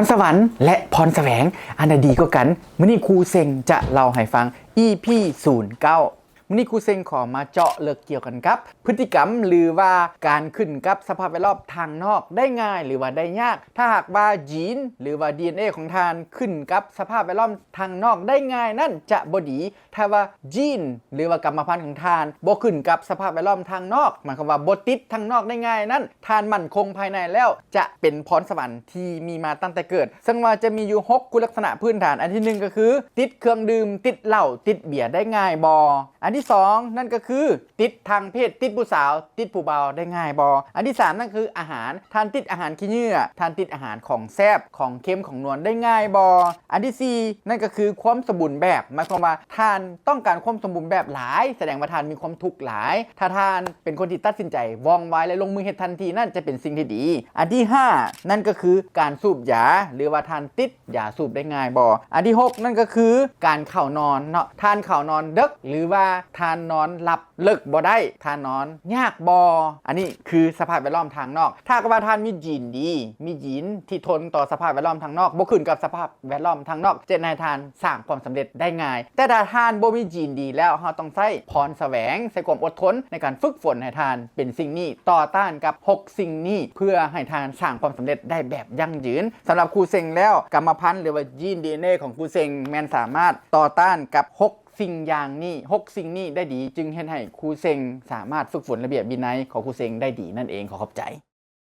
รสวรรค์และพรแสวงอันใดดีกว่ากันมื้อนี้ครูเซ็งจะเล่าให้ฟัง EP 09มื้อนี้ครูเซ็งขอมาเจาะลึกเกี่ยวกันกับพฤติกรรมหรือว่าการขึ้นกับสภาพแวดล้อมทางนอกได้ง่ายหรือว่าได้ยากถ้าหากว่ายีนหรือว่า DNA ของทานขึ้นกับสภาพแวดล้อมทางนอกได้ง่ายนั่นจะบ่ดีถ้าว่ายีนหรือว่ากรรมพันธุ์ของทานบ่ขึ้นกับสภาพแวดล้อมทางนอกหมายความว่าบ่ติดทางนอกได้ง่ายนั่นทานมั่นคงภายในแล้วจะเป็นพรสวรรค์ที่มีมาตั้งแต่เกิดซึ่งว่าจะมีอยู่6คุณลักษณะพื้นฐานอันที่1ก็คือติดเครื่องดื่มติดเหล้าติดเบียร์ได้ง่ายบ่อันที่2นั่นก็คือติดทางเพศติดผู้สาวติดผู้เบาได้ง่ายบ่อันที่3นั่นคืออาหารทานติดอาหารขี้เหงื่อทานติดอาหารของแซ่บของเค็มของนวลได้ง่ายบ่อันที่4นั่นก็คือความสมบูรณ์แบบหมายความว่าทานต้องการความสมบูรณ์แบบหลายแสดงว่าทานมีความทุกข์หลายถ้าทานเป็นคนที่ตัดสินใจว่องไวและลงมือเฮ็ดทันทีนั่นจะเป็นสิ่งที่ดีอันที่5นั่นก็คือการสูบยาหรือว่าทานติดยาสูบได้ง่ายบ่อันที่6นั่นก็คือการเข้านอนเนาะทานเข้านอนดึกหรือว่าทานนอนหลับเลิกบ่ได้ทานนอนยากบ่อันนี้คือสภาพแวดล้อมทางนอกถ้าว่าทานมียีนดีมียีนที่ทนต่อสภาพแวดล้อมทางนอกบ่ขึ้นกับสภาพแวดล้อมทางนอกจะให้ทานสร้างความสำเร็จได้ง่ายแต่ถ้าทานบ่มียีนดีแล้วเราต้องใช้พรแสวงใช้ความอดทนในการฝึกฝนให้ทานเป็นสิ่งนี้ต่อต้านกับ6สิ่งนี้เพื่อให้ทานสร้างความสำเร็จได้แบบยั่งยืนสำหรับครูเซ็งแล้วกรรมพันธุ์หรือว่ายีน DNA ของครูเซ็งแม่นสามารถต่อต้านกับ6สิ่งอย่างนี้6สิ่งนี้ได้ดีจึงเฮ็ดให้ครูเซ็งสามารถฝึกฝนระเบียบวินัยของครูเซ็งได้ดีนั่นเองขอขอบใจ